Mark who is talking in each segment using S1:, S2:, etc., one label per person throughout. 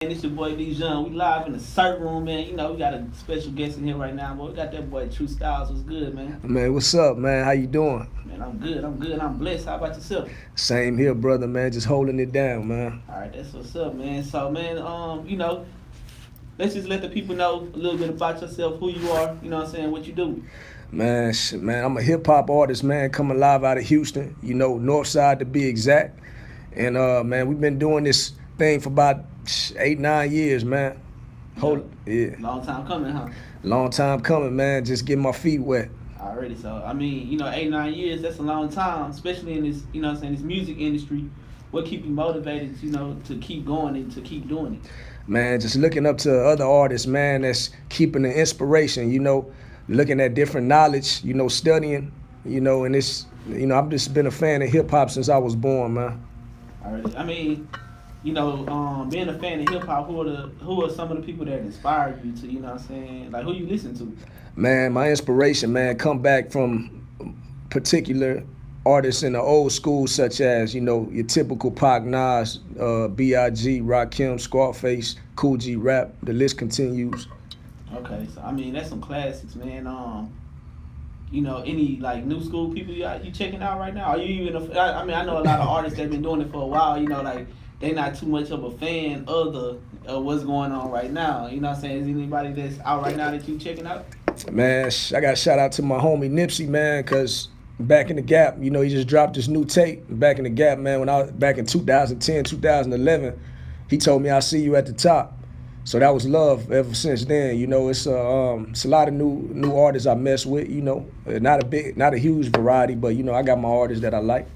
S1: And it's your boy D John. We live in the Circle Room, man. You know, we got a special guest in here right now, but we got that boy Tru Stylez. What's good, man?
S2: Man, what's up, man? How you doing?
S1: Man, I'm good. I'm good. I'm blessed. How about yourself?
S2: Same here, brother, man. Just holding it down, man.
S1: All right, that's what's up, man. So, man, let's just let the people know a little bit about yourself, who you are. You know what I'm saying? What you do.
S2: Man, I'm a hip hop artist, man, coming live out of Houston. You know, North Side to be exact. And man, we've been doing this thing for about 8-9 years, man.
S1: Yeah. Long time coming, huh?
S2: Long time coming, man. Just getting my feet wet.
S1: Already. So, I mean, 8-9 years, that's a long time, especially in this, this music industry. What keep you motivated, to keep going and to keep doing it?
S2: Man, just looking up to other artists, man, that's keeping the inspiration, looking at different knowledge, studying, and it's, I've just been a fan of hip hop since I was born, man.
S1: Already. I mean, being a fan of hip hop, who are some of the people that inspired you to, like who you listen to?
S2: Man, my inspiration, man, come back from particular artists in the old school, such as, your typical Pac, Nas, B.I.G., Rakim, Scarface, Cool G Rap, the list continues.
S1: Okay, so I mean that's some classics, man. Any like new school people you checking out right now? Are you even? I know a lot of artists that have been doing it for a while. Like they not too much of a fan of what's going on right now. You know what I'm saying? Is anybody that's out right now that you checking out?
S2: Man, I got to shout out to my homie Nipsey, man, because back in the Gap, he just dropped this new tape. Back in the Gap, man, when I was back in 2010, 2011, he told me I'll see you at the top. So that was love ever since then. It's a lot of new artists I mess with. Not a huge variety, but I got my artists that I like.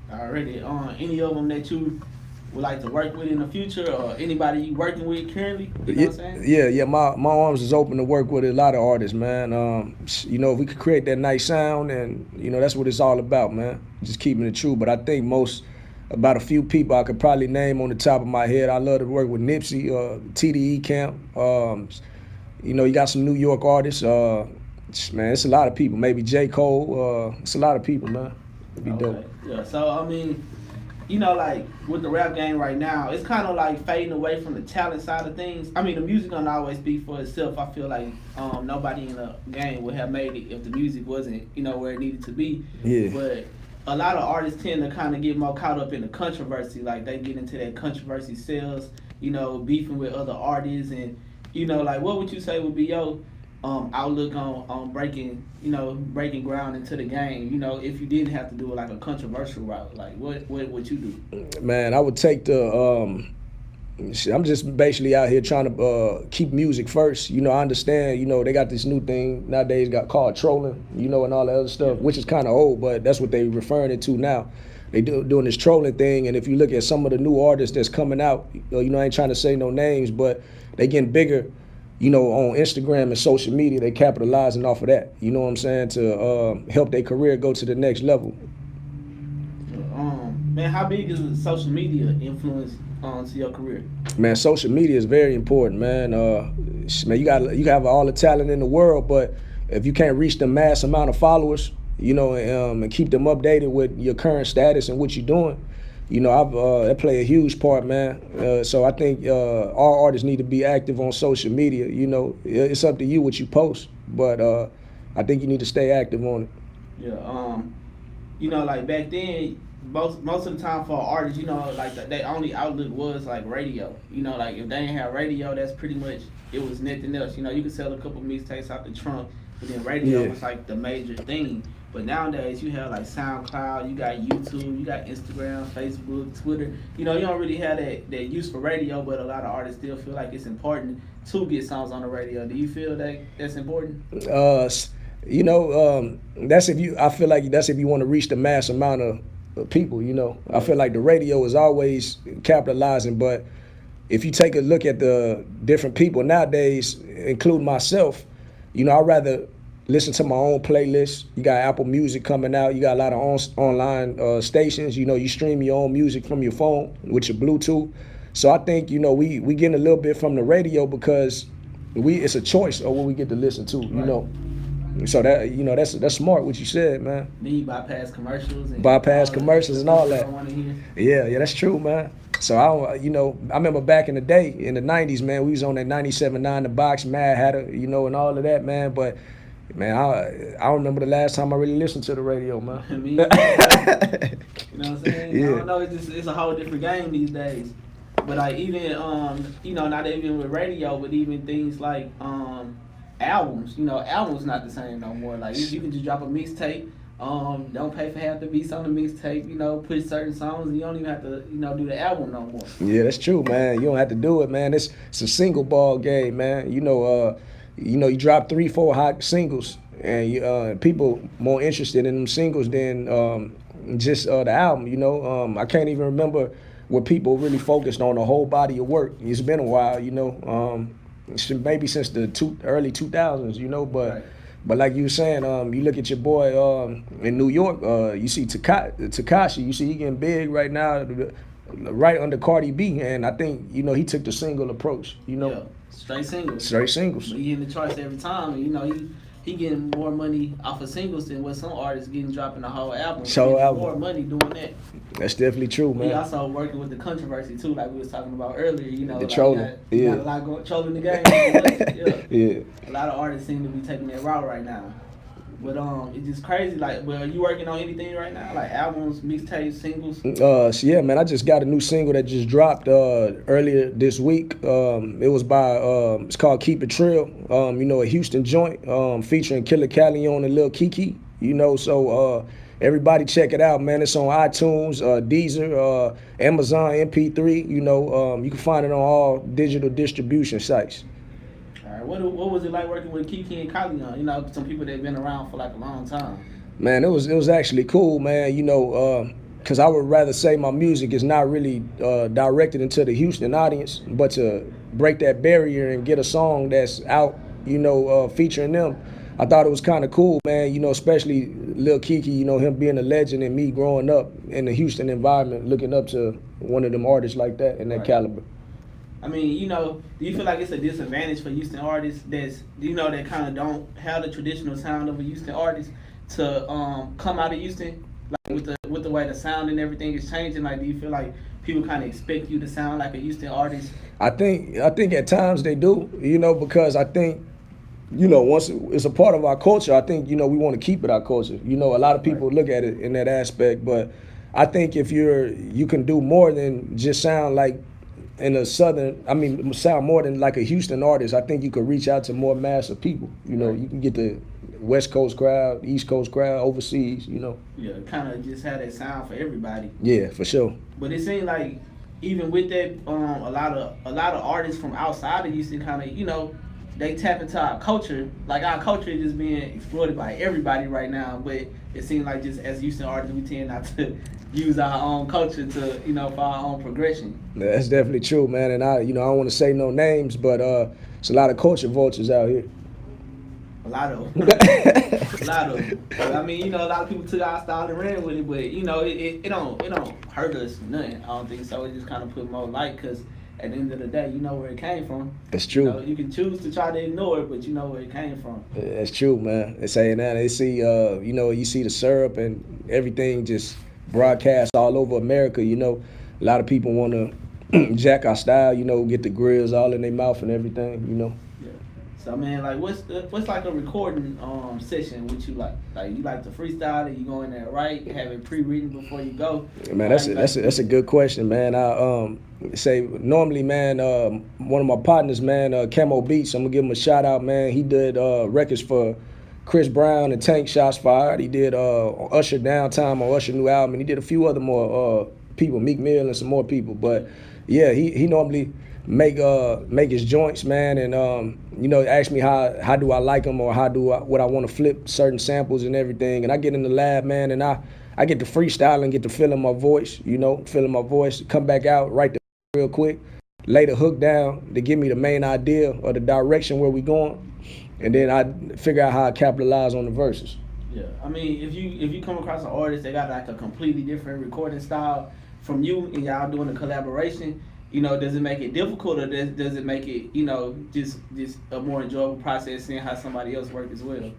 S1: Already, any of them that you would like to work with in the future, or anybody you working with currently? You know what I'm saying?
S2: Yeah. My arms is open to work with a lot of artists, man. If we could create that nice sound, and that's what it's all about, man. Just keeping it true. But I think about a few people I could probably name on the top of my head. I love to work with Nipsey, TDE Camp. You got some New York artists. Man, it's a lot of people. Maybe J. Cole. It's a lot of people, man. It'd be dope.
S1: Yeah. So I mean, like with the rap game right now, it's kind of like fading away from the talent side of things. I mean, the music don't always speak for itself. I feel like nobody in the game would have made it if the music wasn't, where it needed to be.
S2: Yeah.
S1: But a lot of artists tend to kind of get more caught up in the controversy. Like they get into that controversy sales, beefing with other artists, and like what would you say would be your outlook on breaking ground into the game? If you didn't have to do it like a controversial route, like what would you do?
S2: Man, I would take I'm just basically out here trying to keep music first. I understand, they got this new thing nowadays called trolling, and all the other stuff, which is kind of old, but that's what they referring it to now. They doing this trolling thing, and if you look at some of the new artists that's coming out, I ain't trying to say no names, but they getting bigger, on Instagram and social media. They capitalizing off of that, you know what I'm saying, to help their career go to the next level.
S1: Man, how big is social media influence to your career?
S2: Man, social media is very important, man. Man, you have all the talent in the world, but if you can't reach the mass amount of followers, and keep them updated with your current status and what you're doing, that play a huge part, man. So I think all artists need to be active on social media. It's up to you what you post, but I think you need to stay active on it.
S1: Yeah. Like back then, most of the time for artists, like their only outlook was like radio. Like if they didn't have radio, that's pretty much, it was nothing else. You could sell a couple mixtapes out the trunk, but then radio was like the major thing. But nowadays you have like SoundCloud, you got YouTube, you got Instagram, Facebook, Twitter. You don't really have that use for radio, but a lot of artists still feel like it's important to get songs on the radio. Do you feel that that's important?
S2: I feel like that's if you want to reach the mass amount of people, I feel like the radio is always capitalizing, but if you take a look at the different people nowadays, including myself, I'd rather listen to my own playlist. You got Apple Music coming out. You got a lot of online stations. You stream your own music from your phone with your Bluetooth. So I think, we getting a little bit from the radio because it's a choice of what we get to listen to, So that that's smart what you said, man.
S1: Then you bypass commercials and
S2: all that.
S1: I want to hear.
S2: Yeah, that's true, man. So I remember back in the day, in the '90s, man, we was on that 97.9 The Box, Mad Hatter, and all of that, man. But man, I don't remember the last time I really listened to the radio, man.
S1: Me, you know what I'm saying?
S2: Yeah.
S1: I don't know. It's a whole different game these days. But like even not even with radio, but even things like albums. Albums not the same no more. Like you can just drop a mixtape. Don't pay for half the beats on the mixtape. Push certain songs, and you don't even have to do the album no more.
S2: Yeah, that's true, man. You don't have to do it, man. It's a single ball game, man. You drop 3-4 hot singles, and people more interested in them singles than just the album. I can't even remember what people really focused on the whole body of work. It's been a while, maybe since the early 2000s, but.
S1: Right.
S2: But like you were saying, you look at your boy in New York, you see Tekashi, you see he getting big right now, right under Cardi B, and I think, he took the single approach,
S1: Yeah, straight singles.
S2: Straight singles.
S1: But he in the charts every time, and he getting more money off of singles than what some artists getting dropping the whole album. More money doing that.
S2: That's definitely true, man.
S1: He also working with the controversy too, like we was talking about earlier.
S2: The trolling,
S1: you got a lot trolling the game.
S2: Yeah.
S1: A lot of artists seem to be taking that route right now. But it's just crazy. Like, well, are you working on anything right now? Like albums, mixtapes, singles?
S2: So yeah, man, I just got a new single that just dropped earlier this week. It was by it's called Keep It Trill. A Houston joint featuring Killer Cali on and Lil Kiki. So everybody check it out, man. It's on iTunes, Deezer, Amazon MP3. You can find it on all digital distribution sites.
S1: What was it like working with Kiki and Kali on? Some people that've been around for like a long time.
S2: Man, it was actually cool, man. Because I would rather say my music is not really directed into the Houston audience, but to break that barrier and get a song that's out, featuring them. I thought it was kind of cool, man. Especially Lil Kiki. Him being a legend and me growing up in the Houston environment, looking up to one of them artists like that and that caliber.
S1: I mean, do you feel like it's a disadvantage for Houston artists that kind of don't have the traditional sound of a Houston artist to come out of Houston, like with the way the sound and everything is changing? Like, do you feel like people kind of expect you to sound like a Houston artist? I think
S2: at times they do, because I think, once it's a part of our culture, I think, we want to keep it our culture. A lot of people look at it in that aspect, but I think if you can do more than just sound like sound more than like a Houston artist. I think you could reach out to more mass of people. You can get the West Coast crowd, East Coast crowd, overseas,
S1: Yeah, kind of just have that sound for everybody.
S2: Yeah, for sure.
S1: But it seems like even with that, a lot of artists from outside of Houston kind of, they tap into our culture. Like, our culture is just being exploited by everybody right now, but it seems like just as Houston artists, we tend not to use our own culture to, for our own progression.
S2: That's definitely true, man. And I don't want to say no names, but it's a lot of culture vultures out here.
S1: A lot of them. A lot of them. I mean, a lot of people took our style and ran with it, but it don't hurt us nothing. I don't think so. It just kind of put more light, because at the end of the day, you know where it came from.
S2: That's true.
S1: You can choose to try to ignore it, but you know where it came from.
S2: That's true, man. They're saying that. They see, you see the syrup and everything just broadcast all over America. A lot of people want to jack our style, get the grills all in their mouth and everything,
S1: Yeah. So, man, like, what's like a recording session? What you like? Like, you like to freestyle it? You go in there, right? Have it pre-written before you go?
S2: Man, that's a good question, man. I say normally, man, one of my partners, man, Camo Beats, I'm gonna give him a shout out, man. He did records for Chris Brown and Tank Shots Fired. He did Usher Downtime on Usher new album, and he did a few other more people, Meek Mill and some more people. But yeah, he normally make his joints, man, and ask me how do I like them, or would I want to flip certain samples and everything. And I get in the lab, man, and I get to freestyle and get to feeling my voice, come back out, write the real quick, lay the hook down to give me the main idea or the direction where we going, and then I figure out how I capitalize on the verses.
S1: Yeah, I mean, if you come across an artist that got like a completely different recording style from you, and y'all doing a collaboration, does it make it difficult, or does it make it, just a more enjoyable process seeing how somebody else work as well?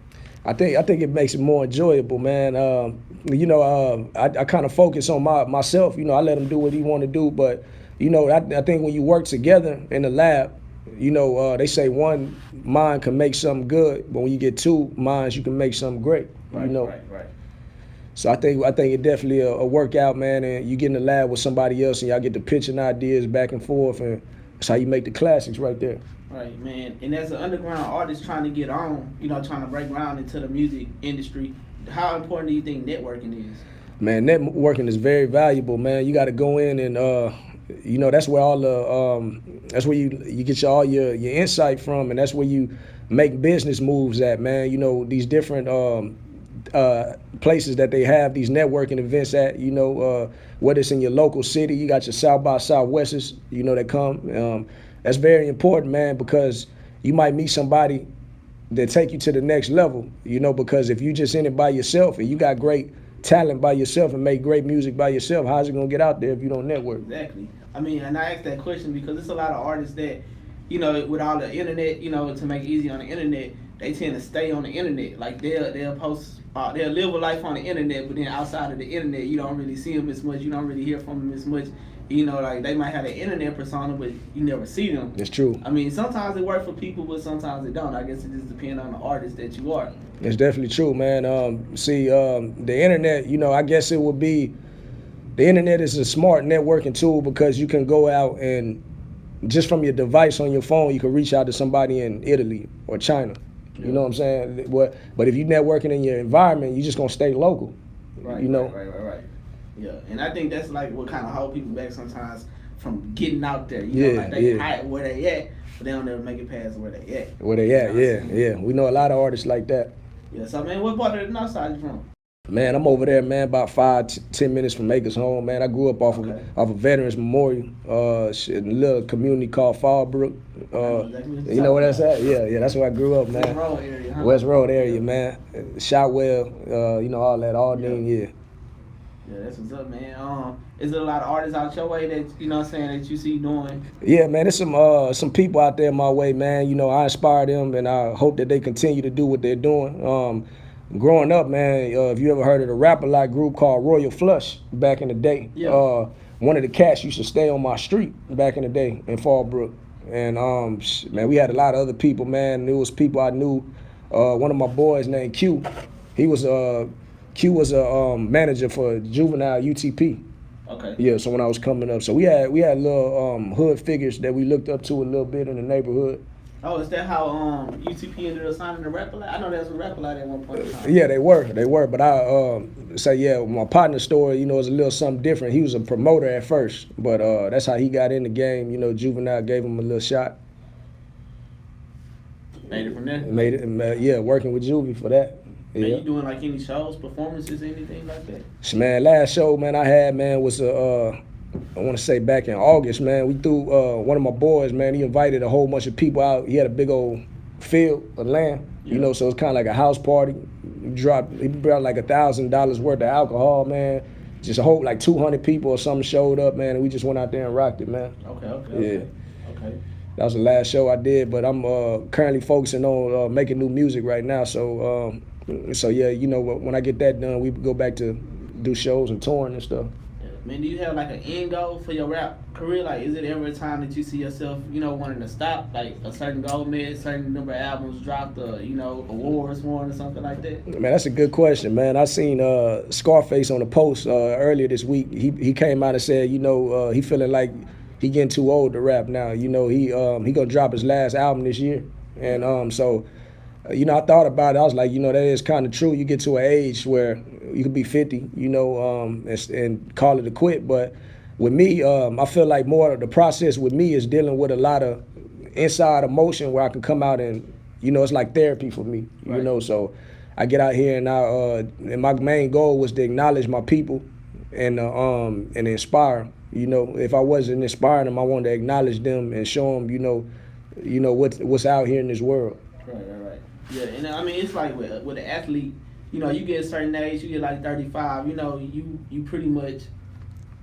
S2: I think it makes it more enjoyable, man. I kind of focus on myself. I let him do what he want to do, but you know, I think when you work together in the lab, you know, they say one mind can make something good, but when you get two minds, you can make something great.
S1: Right,
S2: you know.
S1: Right.
S2: So I think it definitely a workout, man, and you get in the lab with somebody else, and y'all get to pitching ideas back and forth, and that's how you make the classics right there.
S1: Right, man. And as an underground artist trying to get on, you know, trying to break ground into the music industry, how important do you think networking is?
S2: Man, networking is very valuable, man. You got to go in and, you know, that's where all the, that's where you get all your insight from, and that's where you make business moves at, man. You know, these different places that they have these networking events at, you know, whether it's in your local city, you got your South by Southwesters, you know, that come. That's very important, man, because you might meet somebody that take you to the next level, you know, because if you just in it by yourself and you got great talent by yourself and make great music by yourself, how's it gonna get out there if you don't network?
S1: Exactly. I mean, and I asked that question because there's a lot of artists that, you know, with all the internet, you know, to make it easy on the internet, they tend to stay on the internet. Like they'll post, they'll live a life on the internet, but then outside of the internet, you don't really see them as much. You don't really hear from them as much. You know, like they might have an internet persona, but you never see them.
S2: It's true.
S1: I mean, sometimes it works for people, but sometimes it don't. I guess it just depends on the artist that you are.
S2: It's definitely true, man. The internet, you know, I guess it would be, the internet is a smart networking tool because you can go out and just from your device on your phone, you can reach out to somebody in Italy or China. Yeah. You know what I'm saying? But if you're networking in your environment, you're just gonna stay local.
S1: Right.
S2: You know.
S1: Right. Yeah, and I think that's like what kind of hold people back sometimes from getting out there. You know, like they hide where they at, but they don't never make it past where they at.
S2: Where they at? Yeah. We know a lot of artists like that.
S1: Yeah. So man, what part of the north side you from?
S2: Man, I'm over there, man, about 5-10 minutes from Acres Home, man. I grew up off of Veterans Memorial, a little community called Fallbrook. You know where that's at? Yeah, that's where I grew up, man.
S1: West Road area, huh?
S2: West Road area, man. Shotwell, you know, all that, Aldine, yeah.
S1: Yeah, that's what's up, man. Is there a lot of artists out your way that, you know what I'm saying, that you see doing?
S2: Yeah, man, there's some people out there my way, man. You know, I inspire them, and I hope that they continue to do what they're doing. Growing up, man, if you ever heard of the rap-a-lot group called Royal Flush back in the day, one of the cats used to stay on my street back in the day in Fallbrook. And, man, we had a lot of other people, man. There was people I knew. One of my boys named Q, Q was a manager for Juvenile UTP.
S1: Okay.
S2: Yeah, so when I was coming up. So we had little hood figures that we looked up to a little bit in the neighborhood.
S1: Oh, is that how UTP ended up signing the Rap-A-Lot? I know that was a Rap-A-Lot at one point in time.
S2: Yeah, they were. But I say, my partner's story, you know, is a little something different. He was a promoter at first, but that's how he got in the game. You know, Juvenile gave him a little shot.
S1: Made it from there?
S2: Made it, yeah, working with Juvie for that.
S1: Man, you doing like any shows, performances, anything like that?
S2: Man, last show, man, I had, man, was I want to say back in August, man. We threw one of my boys, man. He invited a whole bunch of people out. He had a big old field of land, you know, so it's kind of like a house party. He brought like $1,000 worth of alcohol, man. Just a whole like 200 people or something showed up, man, and we just went out there and rocked it, man.
S1: Okay.
S2: That was the last show I did, but I'm currently focusing on making new music right now. So yeah, you know, when I get that done, we go back to do shows and touring and stuff.
S1: Man, do you have like an end goal for your rap career? Like, is it ever a time that you see yourself, you know, wanting to stop, like a certain goal met, certain number of albums dropped, you know, awards won or something like that? Man,
S2: that's a good question, man. I seen Scarface on the post earlier this week. He came out and said, you know, he feeling like he getting too old to rap now. You know, he gonna drop his last album this year, and so. You know, I thought about it. I was like, you know, that is kind of true. You get to an age where you could be 50, you know, and call it a quit. But with me, I feel like more of the process with me is dealing with a lot of inside emotion where I can come out and, you know, it's like therapy for me, you know. So I get out here and my main goal was to acknowledge my people and inspire them. You know, if I wasn't inspiring them, I wanted to acknowledge them and show them, you know what's out here in this world.
S1: Right. Yeah, and I mean, it's like with an athlete, you know, you get a certain age, you get like 35, you know, you pretty much,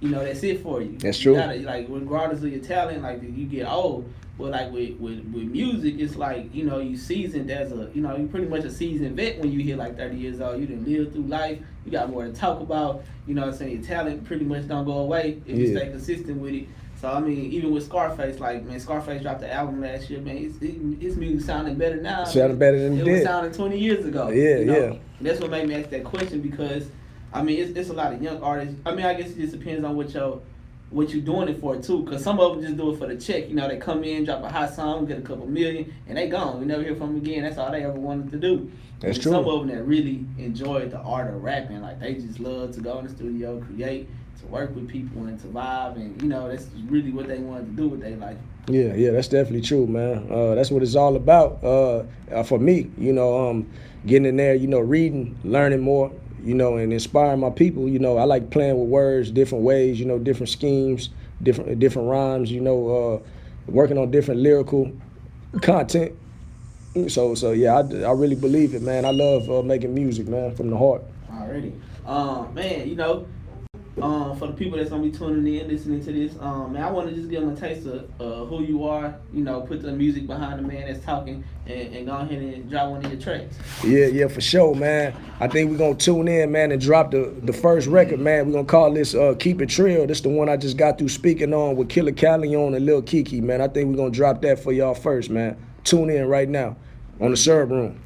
S1: you know, that's it for you.
S2: That's true.
S1: You gotta, like, regardless of your talent, like, you get old. But like with music, it's like, you know, you seasoned as a, you know, you pretty much a seasoned vet when you hit like 30 years old. You done lived through life. You got more to talk about. You know what I'm saying? Your talent pretty much don't go away if you stay consistent with it. So I mean, even with Scarface, like man, Scarface dropped the album last year. Man, his music sounding better now.
S2: Sounding better than it
S1: was
S2: did.
S1: sounding 20 years ago.
S2: Yeah,
S1: you know?
S2: yeah.
S1: And that's what made me ask that question because, I mean, it's a lot of young artists. I mean, I guess it just depends on what you doing it for too. Cause some of them just do it for the check. You know, they come in, drop a hot song, get a couple million, and they gone. We never hear from them again. That's all they ever wanted to do.
S2: That's true.
S1: Some of them that really enjoyed the art of rapping, like they just love to go in the studio, create, to work with people and to vibe, and you know that's really what they wanted to do with their life.
S2: Yeah, that's definitely true, man. That's what it's all about. For me, you know, getting in there, you know, reading, learning more, you know, and inspiring my people. You know, I like playing with words, different ways, you know, different schemes, different rhymes. You know, working on different lyrical content. So yeah, I really believe it, man. I love making music, man, from the heart.
S1: Already, man, you know. For the people that's gonna be tuning in, listening to this, man, I want to just give them a taste of who you are. You know, put the music behind the man that's talking, and go ahead and drop one of your tracks.
S2: Yeah, for sure, man. I think we're gonna tune in, man, and drop the first record, man. We're gonna call this "Keep It Trill." This the one I just got through speaking on with Killer Callion and Lil Kiki, man. I think we're gonna drop that for y'all first, man. Tune in right now on the Serve Room.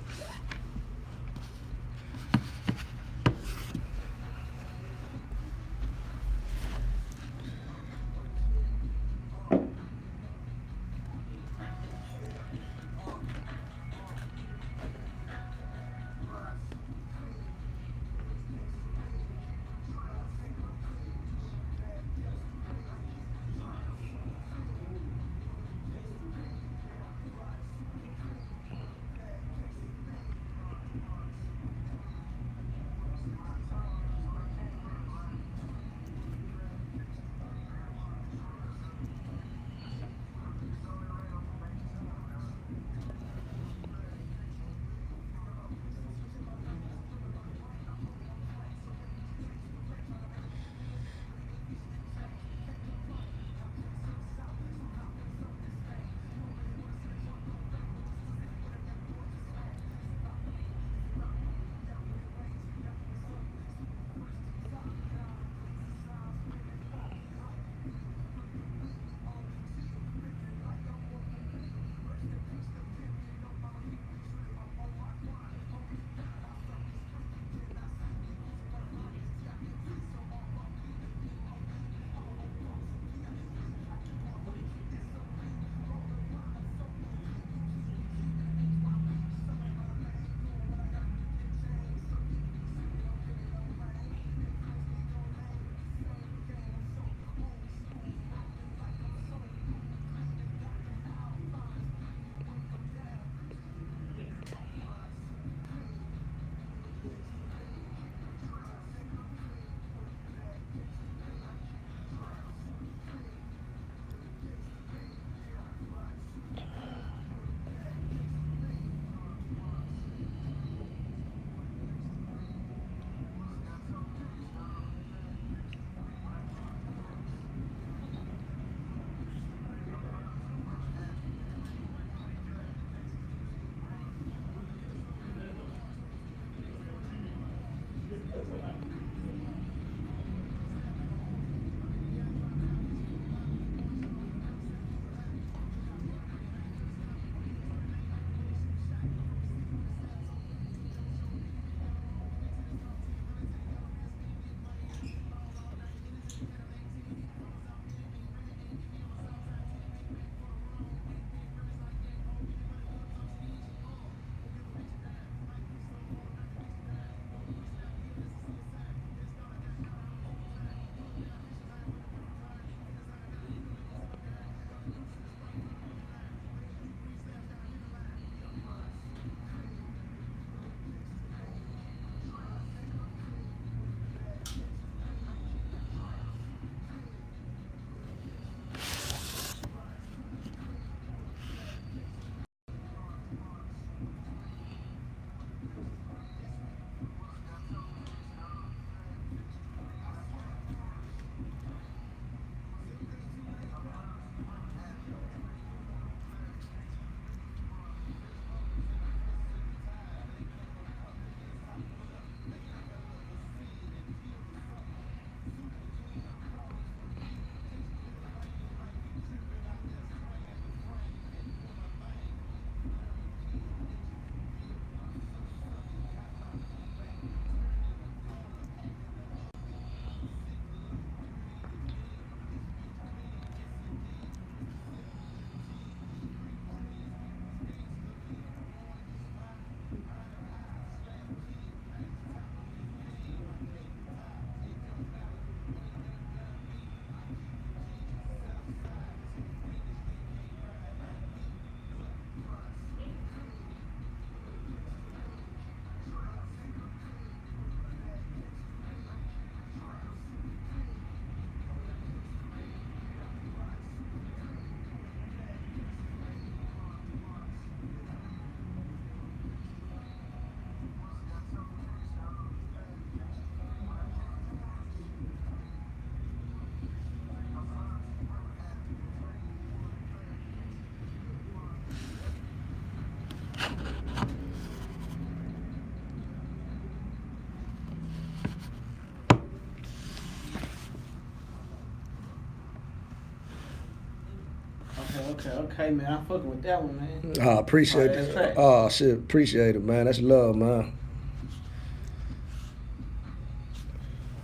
S1: Okay, man, I'm fucking with that one, man.
S2: Appreciate
S1: Hard-ass
S2: it.
S1: track.
S2: Oh shit, appreciate it, man. That's love, man.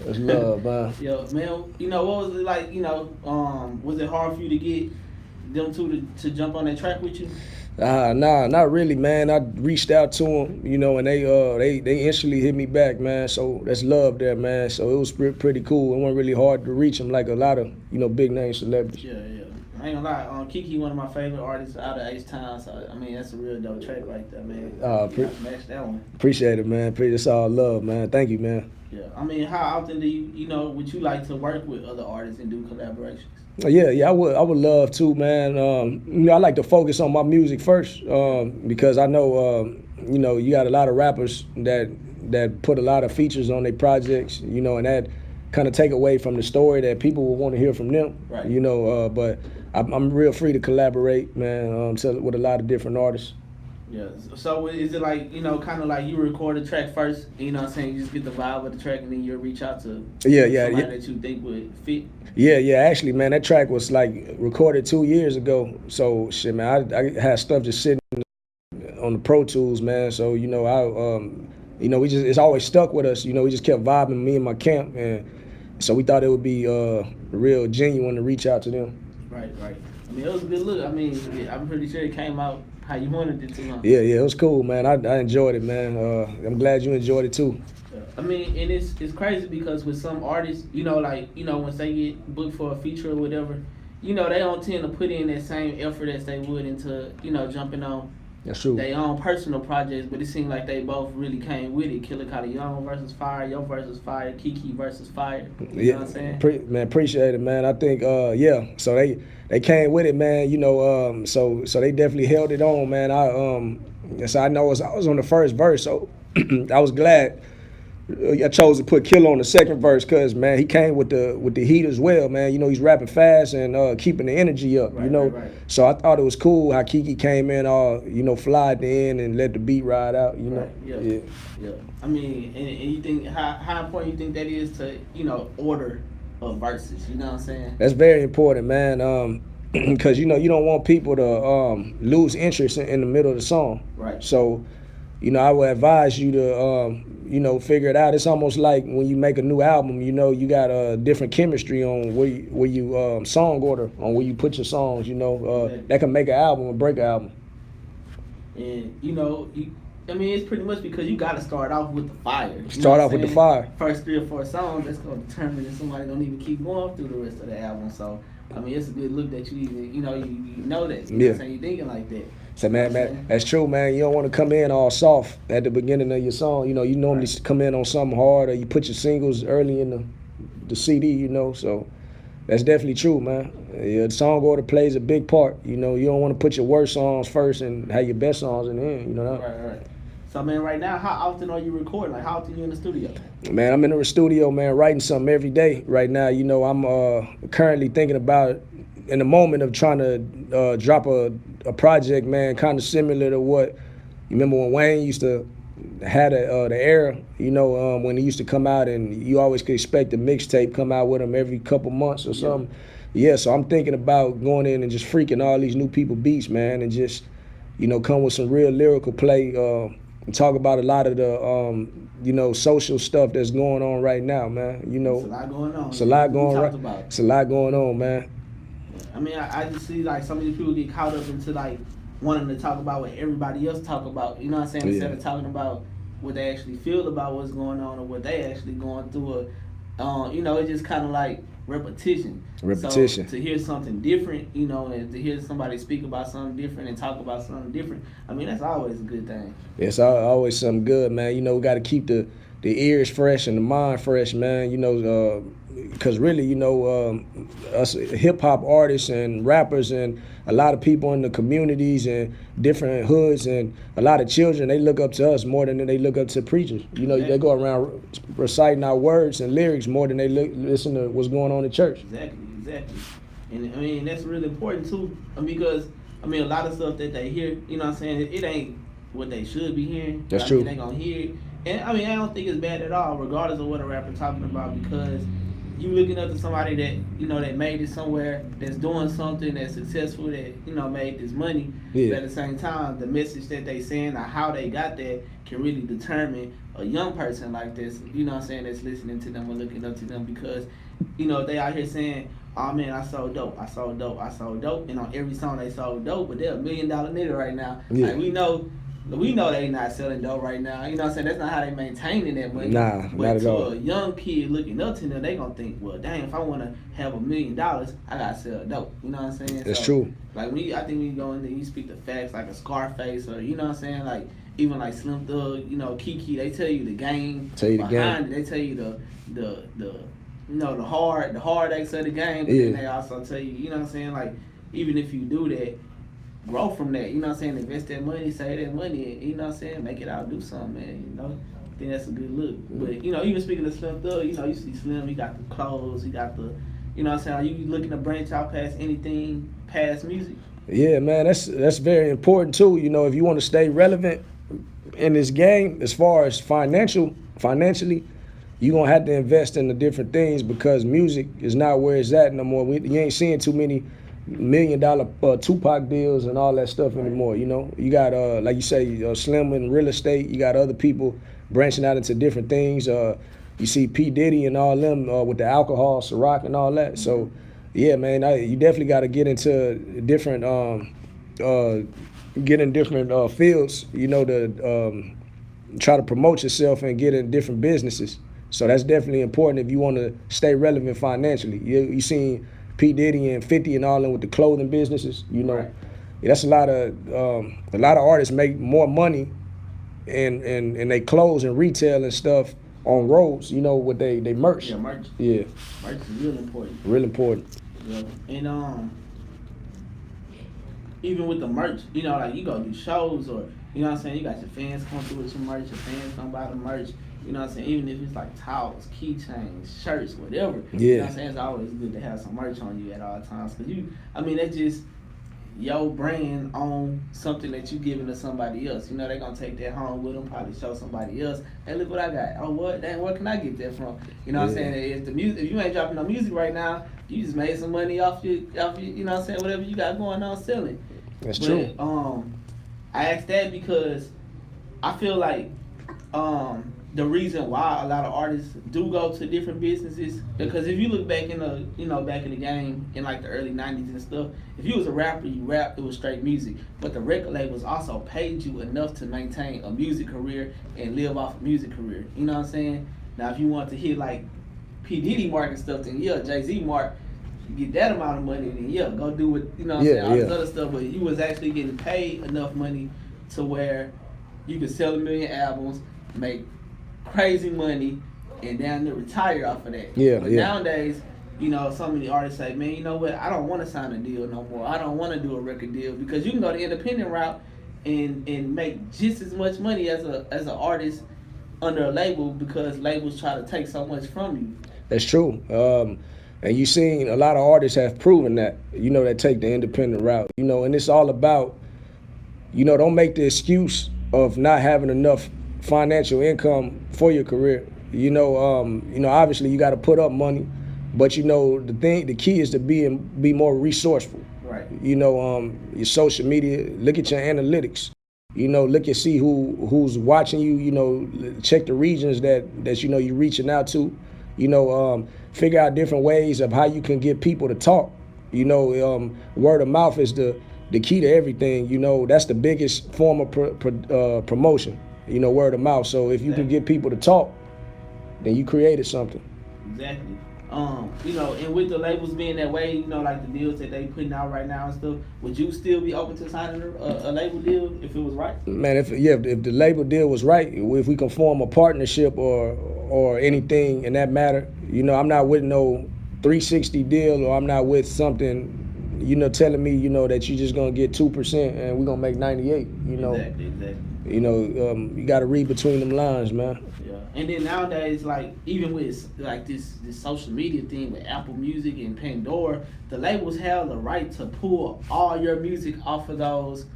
S2: That's love, man.
S1: Yo, man, you know, what was it like, you know, was it hard for you to get them two to jump on that track with you?
S2: Nah, not really, man. I reached out to them, you know, and they instantly hit me back, man. So that's love there, man. So it was pretty cool. It wasn't really hard to reach them like a lot of, you know, big name celebrities.
S1: Yeah. I ain't gonna lie, Kiki, one of my favorite artists out of H-Town, so, I mean, that's a real dope track right there, man. Smash that one.
S2: Appreciate it, man. It's all love, man. Thank you, man.
S1: Yeah, I mean, how often do you know, would you like to work with other artists and do collaborations?
S2: Yeah, I would love to, man. You know, I like to focus on my music first because I know, you know, you got a lot of rappers that put a lot of features on their projects, you know, and that kind of take away from the story that people will want to hear from them,
S1: right.
S2: You know. But I'm real free to collaborate, man, with a lot of different artists.
S1: Yeah. So is it like, you know, kind of like you record a track first, you know what I'm saying? You just get the vibe of the track and then you'll reach out to somebody that you think would fit? Yeah.
S2: Actually, man, that track was like recorded 2 years ago. So shit, man, I had stuff just sitting on the Pro Tools, man. So you know, you know, it's always stuck with us. You know, we just kept vibing, me and my camp, and so we thought it would be real genuine to reach out to them.
S1: Right. I mean, it was a good look. I mean, I'm pretty sure it came out how you wanted it to. Huh?
S2: Yeah, it was cool, man. I enjoyed it, man. I'm glad you enjoyed it too.
S1: I mean, and it's crazy because with some artists, you know, like, you know, once they get booked for a feature or whatever, you know, they don't tend to put in that same effort as they would into, you know, jumping on
S2: That's true.
S1: their own personal projects, but it seemed like they both really came with it. Killer Young versus Fire, Yo versus Fire, Kiki versus Fire. You know what I'm saying?
S2: Man, appreciate it, man. I think, so they came with it, man, you know, so they definitely held it on, man. So I know I was on the first verse, so I was glad I chose to put Killer on the second verse because, man, he came with the heat as well, man. You know, he's rapping fast and keeping the energy up, you know.
S1: Right.
S2: So I thought it was cool how Kiki came in all, you know, fly at the end and let the beat ride out, you know.
S1: Yeah. I mean, and you think, how important you think that is to, you know, order of verses, you know what I'm saying?
S2: That's very important, man, because, you know, you don't want people to lose interest in the middle of the song.
S1: Right.
S2: So, you know, I would advise you to, you know, figure it out. It's almost like when you make a new album, you know, you got a different chemistry on where you song order, on where you put your songs, you know. That can make an album or break an album.
S1: And, you know, I mean, it's pretty much because you got to start off with the fire.
S2: Start off with the fire.
S1: First 3 or 4 songs, that's going to determine if somebody don't even keep going through the rest of the album. So, I mean, it's a good look that you even, you know that. You know what I'm saying? You're thinking like that.
S2: So, man, that's true, man. You don't want to come in all soft at the beginning of your song. You know, you normally come in on something hard, or you put your singles early in the CD, you know. So that's definitely true, man. Yeah, the song order plays a big part. You know, you don't want to put your worst songs first and have your best songs in the end, you know that?
S1: Right. So, man, right now, how often are you recording? Like, how often you in the studio?
S2: Man, I'm in the studio, man, writing something every day right now. You know, I'm currently thinking about, in the moment of trying to drop a project, man, kind of similar to what, you remember when Wayne used to had the era, you know, when he used to come out and you always could expect a mixtape come out with him every couple months or something. Yeah, so I'm thinking about going in and just freaking all these new people beats, man, and just, you know, come with some real lyrical play and talk about a lot of the, you know, social stuff that's going on right now, man. You know,
S1: it's a lot going on.
S2: It's a lot going on, man.
S1: I mean, I just see like so many people get caught up into like wanting to talk about what everybody else talk about. You know what I'm saying? Instead of talking about what they actually feel about what's going on or what they actually going through. You know, it's just kind of like repetition. So to hear something different, you know, and to hear somebody speak about something different and talk about something different, I mean, that's always a good thing.
S2: It's always something good, man. You know, we got to keep the ears fresh and the mind fresh, man. You know, because really, you know, us hip-hop artists and rappers and a lot of people in the communities and different hoods and a lot of children, they look up to us more than they look up to preachers. You know, they go around reciting our words and lyrics more than they listen to what's going on in church.
S1: Exactly. And I mean, that's really important too, because, I mean, a lot of stuff that they hear, you know what I'm saying, it ain't what they should be hearing.
S2: That's true.
S1: They gonna hear it. And I mean, I don't think it's bad at all, regardless of what a rapper talking about, because you looking up to somebody that that made it somewhere, that's doing something that's successful, that made this money.
S2: Yeah.
S1: But at the same time, the message that they saying or how they got there can really determine a young person like this. That's listening to them or looking up to them, because they out here saying, oh man, I sold dope, I sold dope, I sold dope, and on every song they sold dope, but they're $1 million nigga right now.
S2: Yeah.
S1: Like, we know they not selling dope right now. That's not how they maintaining that money.
S2: Nah,
S1: but
S2: not at all.
S1: To a young kid looking up to them, they gonna think, well, dang, if I wanna have $1 million, I gotta sell dope. You know what I'm saying?
S2: That's true.
S1: Like, I think when you go in there, you speak the facts, like a Scarface, or like even like Slim Thug, Kiki, they tell you the game. Behind it, they tell you the hard acts of the game, but then they also tell you, like, even if you do that, grow from that, invest that money, save that money, and make it out, do something, man, I think that's a good look. But, even speaking of Slim Thug, you see Slim, he got the clothes, he got the, are you looking to branch out past anything, past music?
S2: Yeah, man, that's very important too. If you want to stay relevant in this game, as far as financially, you're going to have to invest in the different things, because music is not where it's at no more. You ain't seeing too many $1 million Tupac deals and all that stuff anymore. You got like you say, Slim in real estate. You got other people branching out into different things. You see P Diddy and all them with the alcohol, Ciroc and all that. So yeah, man, you definitely got to get into different fields, to try to promote yourself and get in different businesses. So that's definitely important if you want to stay relevant financially. You seen P Diddy and 50 and all them with the clothing businesses.
S1: Right.
S2: That's a lot of artists make more money and they clothes and retail and stuff on roads. With they merch.
S1: Yeah, merch.
S2: Yeah.
S1: Merch is real important.
S2: Real important.
S1: Yeah. And even with the merch, like you go do shows, or you got your fans come through with your merch, your fans come buy the merch. Even if it's like towels, keychains, shirts, whatever.
S2: Yeah.
S1: It's always good to have some merch on you at all times, because that's just your brand on something that you giving to somebody else. They gonna take that home with them, probably show somebody else. Hey, look what I got. Oh, what? Dang, where can I get that from? If you ain't dropping no music right now, you just made some money off your whatever you got going on selling.
S2: That's true.
S1: I asked that because I feel like the reason why a lot of artists do go to different businesses, because if you look back in the game in like the early 90s and stuff, if you was a rapper, you rapped, it was straight music. But the record labels also paid you enough to maintain a music career and live off a music career. You know what I'm saying? Now, if you want to hit like P Diddy mark and stuff, then yeah, Jay-Z mark, you get that amount of money, then yeah, go do what, all this other stuff. But you was actually getting paid enough money to where you could sell 1 million albums, make crazy money, and down to retire off of that. But nowadays, so many artists say, man, you know what, I don't want to sign a deal no more. I don't want to do a record deal, because you can go the independent route and make just as much money as an artist under a label, because labels try to take so much from you.
S2: That's true. And you've seen a lot of artists have proven that, that take the independent route, and it's all about, don't make the excuse of not having enough financial income for your career. Obviously you got to put up money, but the key is to be more resourceful.
S1: Right.
S2: Your social media, look at your analytics. Look and see who's watching you. Check the regions that you're reaching out to. Figure out different ways of how you can get people to talk. Word of mouth is the key to everything. That's the biggest form of promotion. Word of mouth. So if you can get people to talk, then you created something.
S1: Exactly. And with the labels being that way, like the deals that they putting out right now and stuff, would you still be open to signing a label deal if it was right? Man,
S2: if the label deal was right, if we can form a partnership or anything in that matter, I'm not with no 360 deal, or I'm not with something, telling me, that you're just gonna get 2% and we're gonna make 98.
S1: Exactly.
S2: You got to read between them lines, man.
S1: Yeah. And then nowadays, like, even with like this social media thing with Apple Music and Pandora, the labels have the right to pull all your music off of those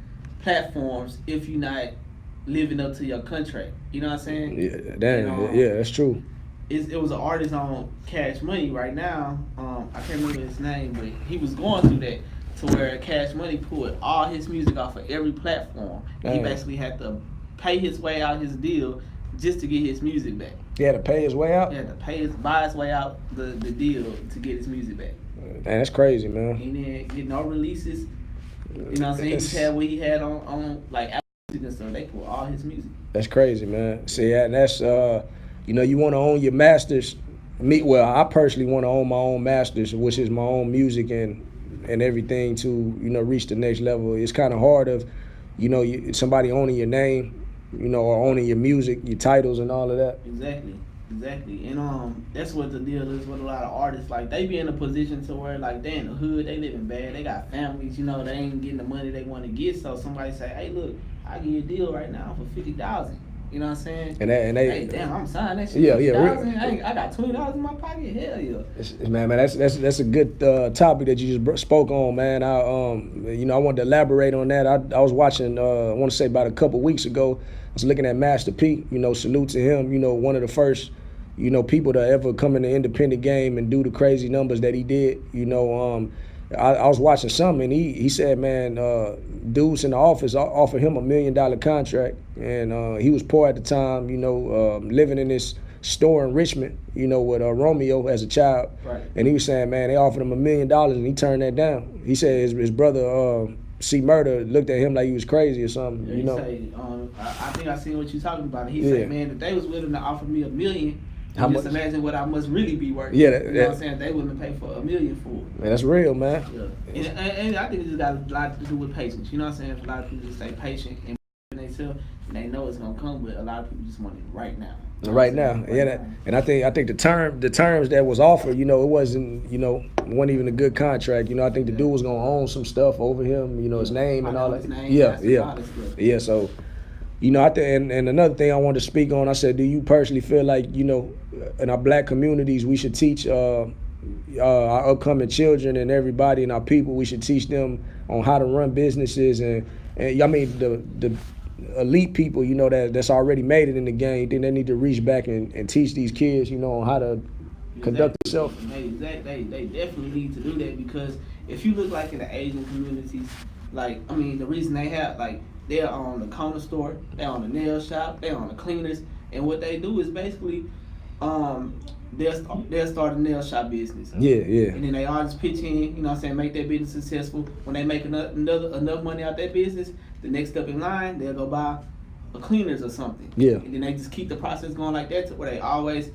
S1: platforms if you're not living up to your contract. You know what I'm saying?
S2: Yeah, damn. Yeah, that's true.
S1: it was an artist on Cash Money right now. I can't remember his name, but he was going through that to where Cash Money pulled all his music off of every platform. And he basically had to pay his way out his deal just to get his music back.
S2: He had to pay his way out?
S1: He had to buy his way out the deal to get his music back.
S2: Man, that's crazy, man.
S1: He didn't get no releases. You know what I'm saying? He had what he had on like Apple Music and stuff. They pulled all his music.
S2: That's crazy, man. See, and that's you know, you want to own your masters. I personally want to own my own masters, which is my own music and everything to, you know, reach the next level. It's kind of hard of, you know, somebody owning your name, you know, or owning your music, your titles and all of that.
S1: Exactly. And that's what the deal is with a lot of artists. Like, they be in a position to where, like, they in the hood, they living bad, they got families, you know, they ain't getting the money they want to get. So somebody say, hey, look, I give you a deal right now for $50,000. You know what I'm saying? And they hey, damn, I'm signing that shit. Yeah. I got $20 in my pocket. Hell yeah.
S2: Man, that's a good topic that you just spoke on, man. You know, I wanted to elaborate on that. I was watching. I want to say about a couple weeks ago, I was looking at Master P. You know, salute to him. You know, one of the first, you know, people to ever come in the independent game and do the crazy numbers that he did. You know, I was watching something, and he said, man, dudes in the office offered him $1 million contract, and he was poor at the time, you know, living in this store in Richmond, you know, with Romeo as a child.
S1: Right.
S2: And he was saying, man, they offered him $1 million, and he turned that down. He said his brother, C. Murder, looked at him like he was crazy or something,
S1: yeah,
S2: you know.
S1: Say, I think I seen what you're talking about. He said, man, if they was willing to offer me $1 million, just imagine what I must really be worth.
S2: Yeah,
S1: you know what I'm saying? They wouldn't pay for $1 million for it.
S2: Man, that's real, man.
S1: Yeah. And I think it just got a lot to do with patience. You know what I'm saying? A lot of people just stay patient and themselves, and they know it's gonna come, but a lot of people just want it right now.
S2: You know right now, yeah. And I think the terms that was offered, you know, it wasn't even a good contract. You know, I think the dude was gonna own some stuff over him, you know, his name and all that. Yeah. So, you know, and another thing I wanted to speak on, I said, do you personally feel like, you know, in our black communities, we should teach our upcoming children and everybody and our people, we should teach them on how to run businesses and I mean, the elite people, you know, that's already made it in the game, then they need to reach back and teach these kids, you know, on how to conduct themselves.
S1: They definitely need to do that, because if you look like in the Asian communities, like, I mean, the reason they have, like, they're on the corner store, they're on the nail shop, they're on the cleaners, and what they do is basically, they'll start a nail shop business.
S2: Yeah.
S1: And then they all just pitch in, you know what I'm saying, make their business successful. When they make enough money out their business, the next step in line, they'll go buy a cleaners or something.
S2: Yeah.
S1: And then they just keep the process going like that, to where they always,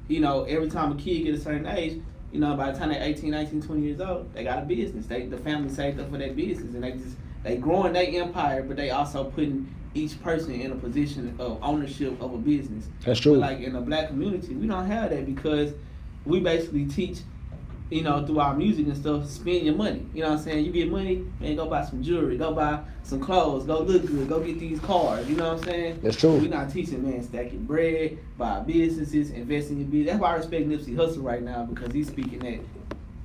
S1: you know, every time a kid get a certain age, you know, by the time they're 18, 19, 20 years old, they got a business. The family saved up for their business, and they growing their empire, but they also putting each person in a position of ownership of a business.
S2: That's true.
S1: But like in the black community, we don't have that, because we basically teach, you know, through our music and stuff, spend your money. You know what I'm saying? You get money, man, go buy some jewelry, go buy some clothes, go look good, go get these cars. You know what I'm saying?
S2: That's true.
S1: We're not teaching, man, stack your bread, buy businesses, invest in your business. That's why I respect Nipsey Hussle right now, because he's speaking that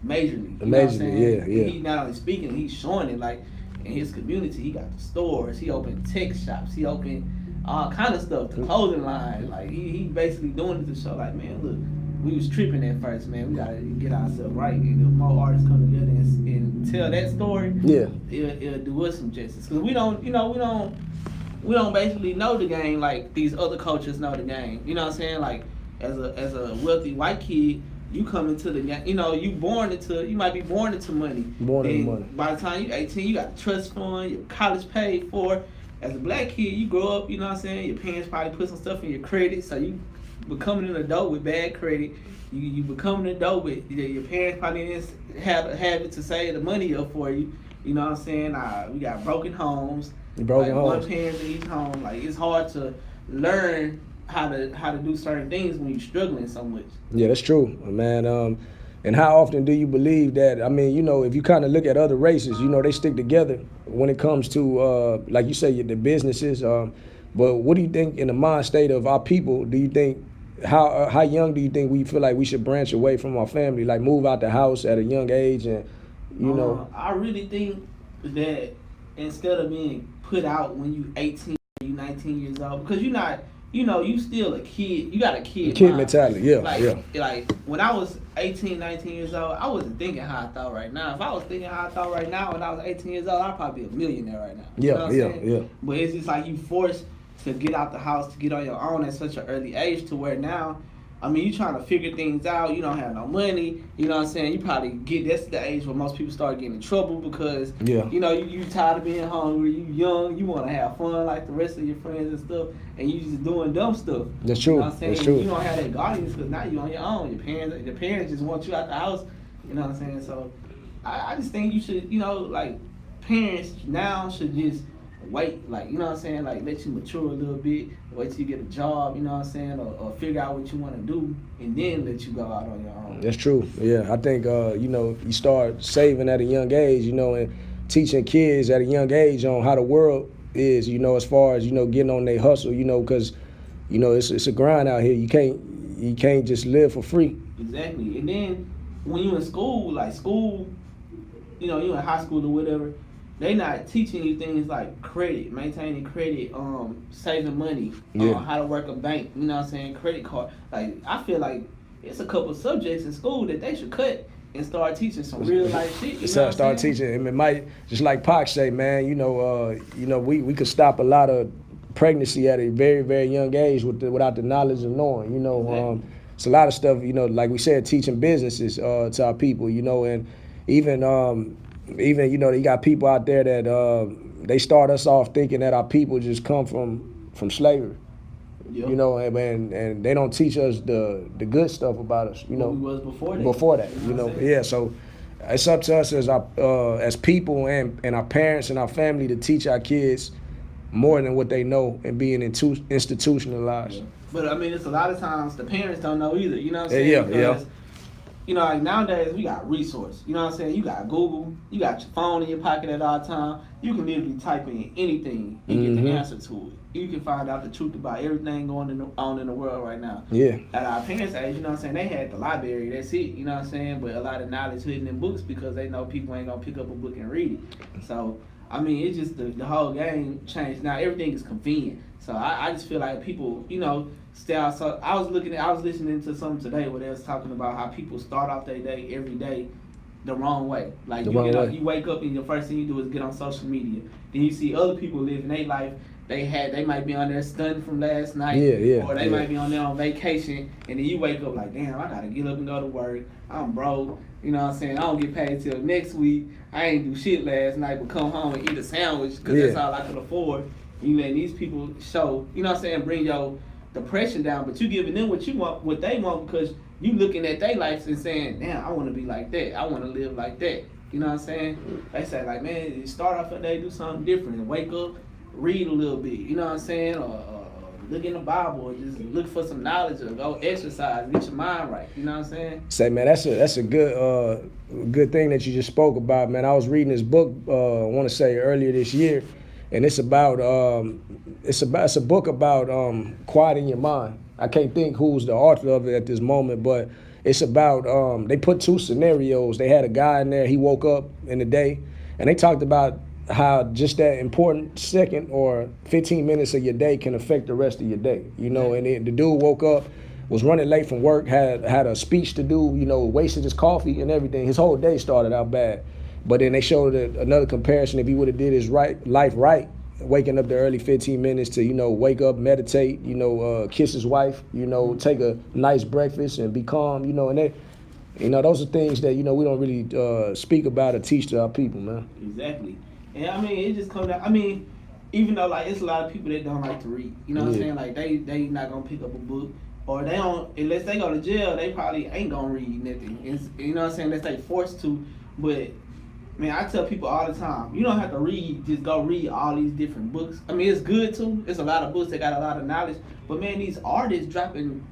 S1: majorly. You know what I'm saying? Yeah. He's not only speaking, he's showing it. Like, in his community, he got the stores, he opened tech shops, he opened all kind of stuff, the clothing line. Like, he basically doing it to show, like, man, look, we was tripping at first, man. We gotta get ourselves right, and if more artists come together and tell that story, it'll do us some justice. Cause we don't basically know the game like these other cultures know the game. You know what I'm saying? Like, as a wealthy white kid, you come into the, you know, you might be born into money. By the time you're 18, you got the trust fund, your college paid for. As a black kid, you grow up, you know what I'm saying? Your parents probably put some stuff in your credit, so you becoming an adult with bad credit. You becoming an adult with, your parents probably didn't have a habit to save the money up for you. You know what I'm saying? We got broken homes. One parent in each home. Like, it's hard to learn how to do certain things when you're struggling so much. Yeah,
S2: that's true, man. And how often do you believe that? I mean, you know, if you kind of look at other races, you know, they stick together when it comes to, like you say, the businesses. But what do you think in the mind state of our people? Do you think how young do you think we feel like we should branch away from our family, like move out the house at a young age, and you know?
S1: I really think that instead of being put out when you 18, you 19 years old, because you're not you know, you still a kid. You got a kid
S2: Kid
S1: mind.
S2: mentality, yeah,
S1: like,
S2: yeah.
S1: Like, when I was 18, 19 years old, I wasn't thinking how I thought right now. If I was thinking how I thought right now when I was 18 years old, I'd probably be a millionaire right now. You know what I'm saying?
S2: Yeah.
S1: But it's just like you forced to get out the house, to get on your own at such an early age to where now, I mean, you trying to figure things out. You don't have no money. You know what I'm saying? You probably that's the age where most people start getting in trouble because, you know, you tired of being hungry. You young. You want to have fun like the rest of your friends and stuff. And you just doing dumb stuff.
S2: That's true.
S1: You know what I'm saying?
S2: That's true.
S1: You don't have that guardians because now you on your own. Your parents just want you out the house. You know what I'm saying? So I just think you should, you know, like parents now should just wait, like, you know what I'm saying, like let you mature a little bit, wait till you get a job, you know what I'm saying, or figure out what you want to do, and then let you go out on your own.
S2: That's true. Yeah, I think you know, you start saving at a young age, you know, and teaching kids at a young age on how the world is, you know, as far as, you know, getting on their hustle, you know, because, you know, it's a grind out here. You can't just live for free.
S1: Exactly. And then when you in school, like school, you know, you in high school or whatever, they not teaching you things like credit, maintaining credit, saving money, how to work a bank, you know what I'm saying, credit card. Like, I feel like it's a couple subjects in school that they should cut and start teaching some real life shit. You know
S2: start teaching. And it might, just like Pac say, man, you know, we could stop a lot of pregnancy at a very, very young age without the knowledge of knowing, you know.
S1: Exactly.
S2: It's a lot of stuff, you know, like we said, teaching businesses to our people, you know, and even, you know, you got people out there that they start us off thinking that our people just come from slavery. Yep. You know, and they don't teach us the good stuff about us, you know.
S1: We was before that.
S2: Before that, you know. Yeah, so it's up to us as people and our parents and our family to teach our kids more than what they know and being institutionalized.
S1: Yeah. But I mean, it's a lot of times the parents don't know either, you know what I'm saying?
S2: Yeah.
S1: You know, like nowadays we got resources. You know what I'm saying? You got Google. You got your phone in your pocket at all time. You can literally type in anything and get the answer to it. You can find out the truth about everything going on in the world right now.
S2: Yeah.
S1: At our parents' age, you know what I'm saying? They had the library. That's it. You know what I'm saying? But a lot of knowledge hidden in books because they know people ain't gonna pick up a book and read it. So I mean, it's just the whole game changed. Now everything is convenient. So I just feel like people, you know, stay out. So I was listening to something today where they was talking about how people start off their day every day the wrong way. Like you wake up and the first thing you do is get on social media. Then you see other people living their life. They might be on there studying from last night, or they might be on there on vacation, and then you wake up like, damn, I gotta get up and go to work. I'm broke. You know what I'm saying? I don't get paid till next week. I ain't do shit last night, but come home and eat a sandwich because that's all I could afford. You letting these people show, you know what I'm saying, bring your depression down, but you giving them what you want, what they want, because you looking at their lives and saying, damn, I want to be like that. I want to live like that. You know what I'm saying? They say like, man, you start off a day, do something different, and wake up, read a little bit. You know what I'm saying? Or look in the Bible, or just look for some knowledge, or go exercise, get your mind right. You know what I'm saying?
S2: Say, man, that's a good thing that you just spoke about, man. I was reading this book, I want to say earlier this year, and it's a book about quieting your mind. I can't think who's the author of it at this moment, but it's about they put two scenarios. They had a guy in there. He woke up in the day, and they talked about how just that important second or 15 minutes of your day can affect the rest of your day. You know, and the dude woke up, was running late from work, had a speech to do. You know, wasted his coffee and everything. His whole day started out bad. But then they showed another comparison. If he would have did his life right, waking up the early 15 minutes to, you know, wake up, meditate, you know, kiss his wife, you know, take a nice breakfast and be calm, you know, and you know, those are things that, you know, we don't really speak about or teach to our people, man.
S1: Exactly. And I mean, it just comes down, I mean, even though like it's a lot of people that don't like to read, you know what I'm saying? Like they not gonna pick up a book, or they don't, unless they go to jail, they probably ain't gonna read nothing. You know what I'm saying? Unless they forced to. But man, I tell people all the time, you don't have to read, just go read all these different books. I mean, it's good too. It's a lot of books that got a lot of knowledge. But man, these artists dropping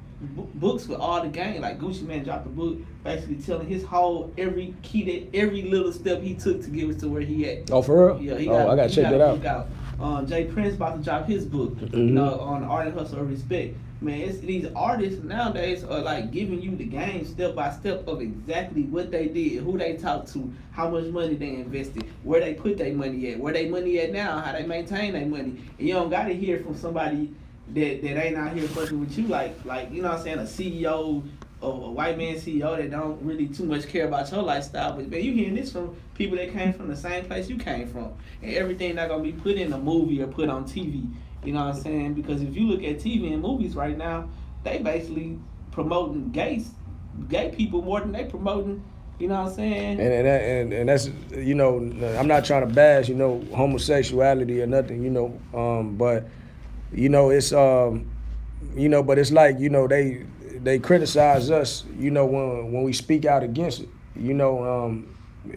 S1: books with all the game. Like Gucci Mane dropped a book basically telling his whole, every little step he took to get us to where he at.
S2: Oh, for real?
S1: Yeah,
S2: I gotta check that out.
S1: Jay Prince about to drop his book, you know, on the art and hustle of respect. Man, these artists nowadays are like giving you the game step by step of exactly what they did, who they talked to, how much money they invested, where they put their money at, where they money at now, how they maintain their money. And you don't gotta hear from somebody that ain't out here fucking with you like you know what I'm saying, a CEO or a white man CEO that don't really too much care about your lifestyle. But man, you hearing this from people that came from the same place you came from, and everything not gonna be put in a movie or put on TV. You know what I'm saying? Because if you look at TV and movies right now, they basically promoting gay people more than they promoting. You know what I'm saying?
S2: And that's, you know, I'm not trying to bash, you know, homosexuality or nothing, you know, but you know it's you know, but it's like, you know, they criticize us, you know, when we speak out against it, you know,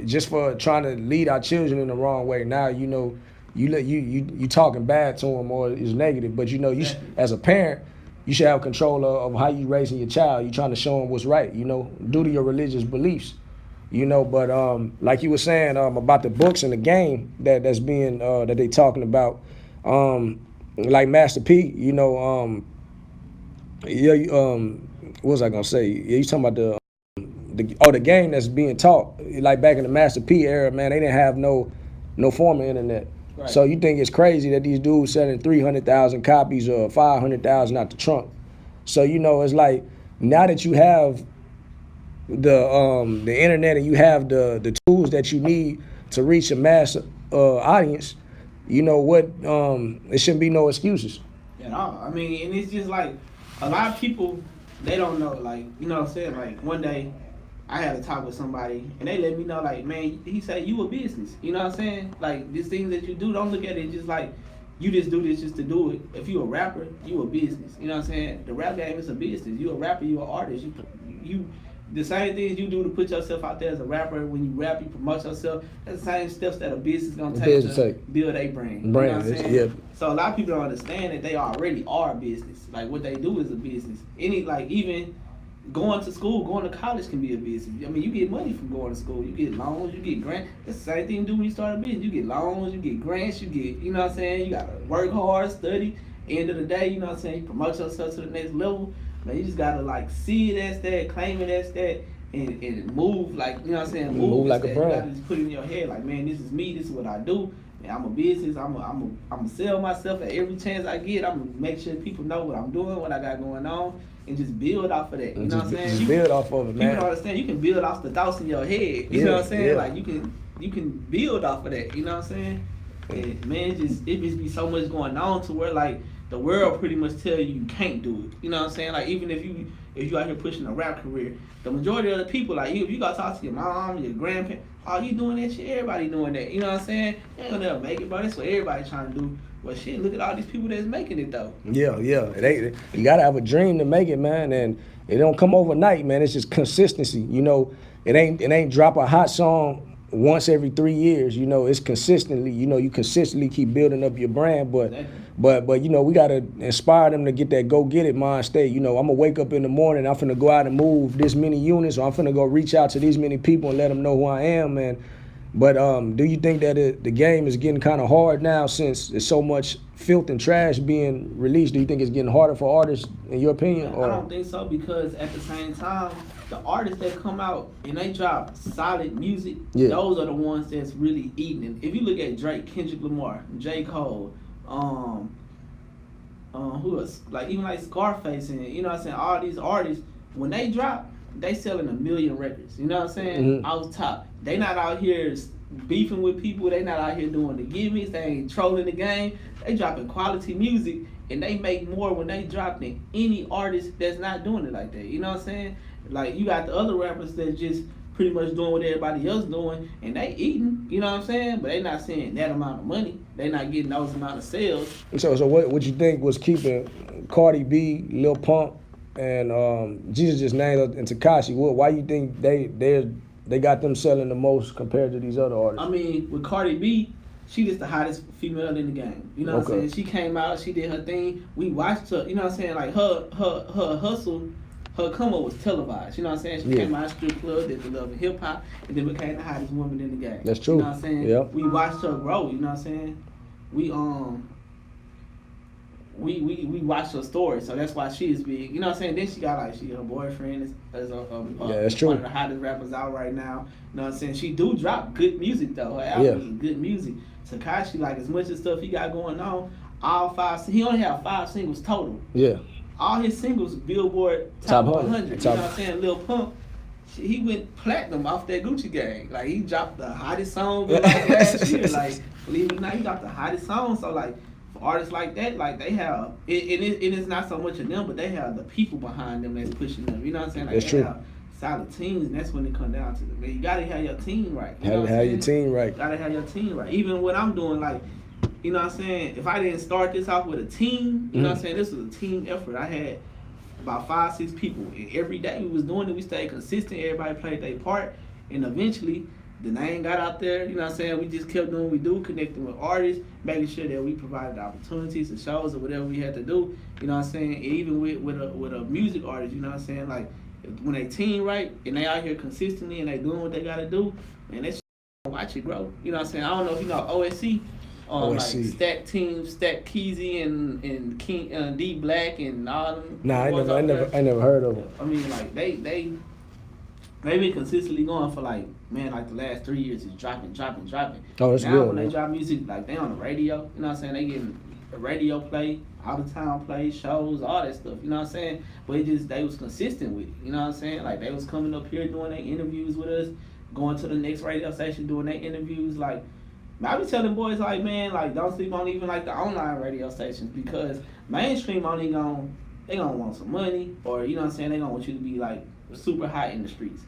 S2: just for trying to lead our children in the wrong way. Now, you know, you talking bad to them or is negative, but you know, as a parent, you should have control of how you raising your child. You trying to show them what's right, you know, due to your religious beliefs, you know. But like you were saying about the books and the game that's being that they talking about, like Master P, you know, yeah, what was I gonna say? Yeah, you talking about the game that's being taught, like back in the Master P era, man, they didn't have no form of internet. Right. So you think it's crazy that these dudes selling 300,000 copies or 500,000 out the trunk? So you know, it's like now that you have the internet and you have the tools that you need to reach a mass audience, you know what? There shouldn't be no excuses.
S1: At all. I mean, and it's just like a lot of people, they don't know. Like, you know what I'm saying? Like one day, I had a talk with somebody, and they let me know, like, man, he said, you a business. You know what I'm saying? Like, these things that you do, don't look at it just like, you just do this just to do it. If you a rapper, you a business. You know what I'm saying? The rap game is a business. You a rapper, you an artist. You the same things you do to put yourself out there as a rapper. When you rap, you promote yourself. That's the same steps that a business gonna take to build a brand. You know what I'm saying? Yeah. So a lot of people don't understand that they already are a business. Like, what they do is a business. Even going to school, going to college can be a business. I mean, you get money from going to school. You get loans, you get grants. That's the same thing you do when you start a business. You get loans, you get grants, you get, you know what I'm saying? You gotta work hard, study. End of the day, you know what I'm saying? You promote yourself to the next level. Man, you just gotta like see it as that, claim it as that, and move like, you know what I'm saying?
S2: Move like a brand.
S1: You gotta just put it in your head like, man, this is me, this is what I do. And I'm a business. I'm gonna sell myself at every chance I get. I'm gonna make sure people know what I'm doing, what I got going on, and just build off of that. You know what I'm saying?
S2: Just build off of it, man.
S1: People don't understand. You can build off the thoughts in your head. You know what I'm saying? Yeah. Like you can build off of that. You know what I'm saying? And man, it just be so much going on to where like the world pretty much tell you can't do it. You know what I'm saying? Like even if you out here pushing a rap career, the majority of the people, like if you gotta talk to your mom, your grandparents, oh, you doing that shit, everybody doing that. You know what I'm saying? They ain't gonna never make it, bro. That's what everybody trying to do. Well, shit, look at all these people that's making it though.
S2: Yeah. You gotta have a dream to make it, man, and it don't come overnight, man. It's just consistency. You know, it ain't drop a hot song once every 3 years. You know, it's consistently. You know, you consistently keep building up your brand, but you know, we gotta inspire them to get that go get it mind state. You know, I'm gonna wake up in the morning, I'm finna go out and move this many units, or I'm finna go reach out to these many people and let them know who I am, man. But do you think that the game is getting kind of hard now since there's so much filth and trash being released? Do you think it's getting harder for artists, in your opinion?
S1: I don't think so, because at the same time, the artists that come out and they drop solid music, those are the ones that's really eating it. If you look at Drake, Kendrick Lamar, J. Cole, who else? Like even like Scarface and you know what I'm saying, all these artists, when they drop, they selling 1 million records. You know what I'm saying?
S2: Mm-hmm.
S1: Off top. They not out here beefing with people. They not out here doing the gimmicks. They ain't trolling the game. They dropping quality music, and they make more when they drop than any artist that's not doing it like that. You know what I'm saying? Like you got the other rappers that just pretty much doing what everybody else doing, and they eating. You know what I'm saying? But they not seeing that amount of money. They not getting those amount of sales.
S2: So what you think was keeping Cardi B, Lil Pump, and Jesus just named and Tekashi? Why you think they got them selling the most compared to these other artists?
S1: I mean, with Cardi B, she just the hottest female in the game. You know what I'm saying? She came out, she did her thing. We watched her. You know what I'm saying? Like her hustle, her come up was televised. You know what I'm saying? She came out of strip club, did the Love and Hip Hop, and then became the hottest woman in the game.
S2: That's true.
S1: You know what I'm saying?
S2: Yep.
S1: We watched her grow. You know what I'm saying? We watched her story, so that's why she is big. You know what I'm saying? Then she got her boyfriend is
S2: that's true.
S1: One of the hottest rappers out right now. You know what I'm saying? She do drop good music though. Her album is good music. Tekashi, like as much as stuff he got going on, all 5. He only had 5 singles total.
S2: Yeah.
S1: All his singles Billboard top 100. You know what I'm saying? Lil Pump, he went platinum off that Gucci Gang. Like he dropped the hottest song like last year. Like believe it or not, he dropped the hottest song. So like for artists like that, like they have it's not so much of them, but they have the people behind them that's pushing them. You know what I'm saying? Like
S2: that's
S1: they
S2: true.
S1: Have solid teams, and that's when it come down to it. Man, you gotta have your team right. You
S2: have your team right.
S1: Gotta have your team right. Even what I'm doing, like, you know what I'm saying? If I didn't start this off with a team, you know what I'm saying? This was a team effort. I had about 5, 6 people, and every day we was doing it. We stayed consistent. Everybody played their part, and eventually the name got out there. You know what I'm saying? We just kept doing what we do, connecting with artists, making sure that we provided opportunities and shows or whatever we had to do. You know what I'm saying? Even with a music artist, you know what I'm saying? Like when they team right and they out here consistently and they doing what they gotta do, man, that's watch it grow. You know what I'm saying? I don't know if you know OSC.
S2: OSC.
S1: Like Stack Team, Stack Keezy and King D Black and all them.
S2: Nah, I never heard of them.
S1: I mean, like they been consistently going for like the last 3 years is dropping.
S2: Oh, that's
S1: now,
S2: good.
S1: When
S2: man.
S1: they drop music, like they on the radio. You know what I'm saying? They getting a radio play, out of town play, shows, all that stuff. You know what I'm saying? But they was consistent with it. You know what I'm saying? Like they was coming up here doing their interviews with us, going to the next radio station doing their interviews. Like I be telling boys like, man, like don't sleep on even like the online radio stations because mainstream only they gonna want some money or you know what I'm saying, they gonna want you to be like super hot in the streets.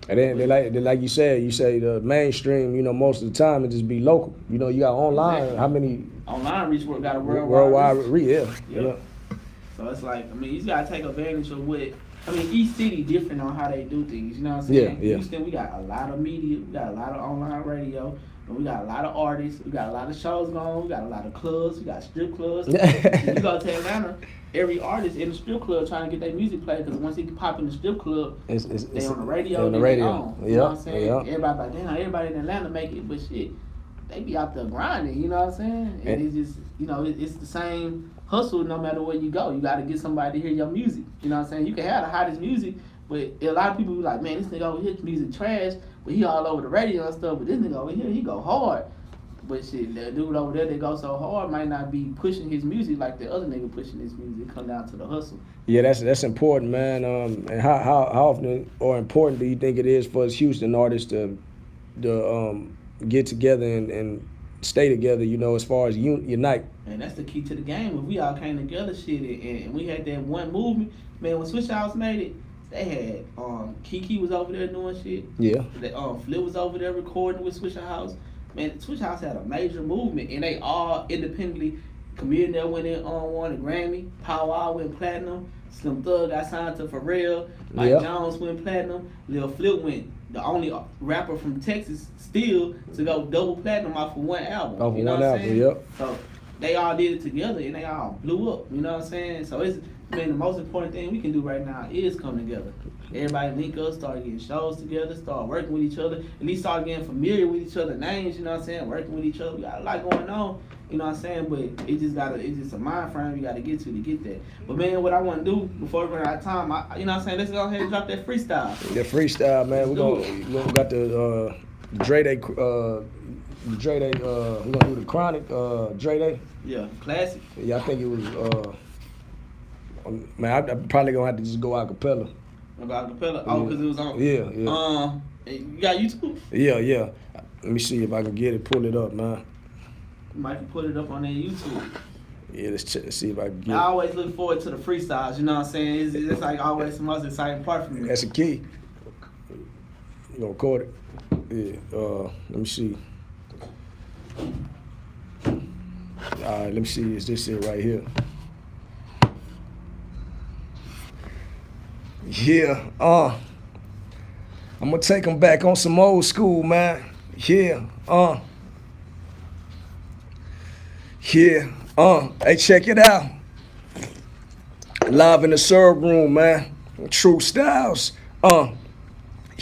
S2: And then they like you say the mainstream, you know, most of the time it just be local. You know, you got online, exactly. How many
S1: online reach got a
S2: worldwide reach? Yeah.
S1: Yeah. So it's like, I mean, you just gotta take advantage of each city different on how they do things, you know what I'm saying?
S2: Yeah.
S1: Houston, we got a lot of media, we got a lot of online radio, and we got a lot of artists, we got a lot of shows going, we got a lot of clubs, we got strip clubs. You go to Atlanta, every artist in the strip club trying to get their music played because once he can pop in the strip club, they on the radio. You know what I'm saying?
S2: Yeah.
S1: Everybody like, damn, everybody in Atlanta make it, but shit, they be out there grinding, you know what I'm saying? And it's just, you know, it's the same hustle no matter where you go. You got to get somebody to hear your music. You know what I'm saying? You can have the hottest music, but a lot of people be like, man, this nigga over here music trash, but he all over the radio and stuff, but this nigga over here, he go hard. But shit, the dude over there that go so hard might not be pushing his music like the other nigga pushing his music. Come down to the hustle.
S2: Yeah, that's important, man. And how often or important do you think it is for us Houston artists to get together and stay together? You know, as far as unite.
S1: And that's the key to the game. If we all came together, shit, and we had that one movement, man. When Switch House made it, they had Kiki was over there doing shit.
S2: Yeah.
S1: Flip was over there recording with Switch House. Man, Switch House had a major movement, and they all independently. Chameleon there went in won a Grammy. Pow Wow went platinum. Slim Thug got signed to Pharrell. Mike Jones went platinum. Lil Flip went the only rapper from Texas still to go double platinum off of one album.
S2: Off of one album, yep.
S1: So they all did it together, and they all blew up. You know what I'm saying? So the most important thing we can do right now is come together. Everybody link up, start getting shows together, start working with each other, at least start getting familiar with each other's names, you know what I'm saying? Working with each other. We got a lot going on, you know what I'm saying? But it's just a mind frame you gotta get that. But man, what I wanna do before we run out of time, you know what I'm saying, let's go ahead and drop that freestyle.
S2: The we got the Dre Day we're gonna do the Chronic Dre Day.
S1: Yeah, classic.
S2: Yeah, I think it was man, I'm probably gonna have to just go acapella.
S1: Acapella? Oh, because it was on.
S2: Yeah.
S1: You got YouTube?
S2: Yeah. Let me see if I can get it. Pull it up, man.
S1: You might put it up on their YouTube.
S2: Yeah, let's see if I can get it.
S1: I always look forward to the freestyles. You know what I'm saying? It's like always the most exciting part for me.
S2: That's the key. You gonna record it? Yeah. Let me see. All right. Let me see. Is this it right here? Yeah, I'm gonna take them back on some old school, man. Yeah, hey, check it out. Live in the serve room, man. Tru Stylez,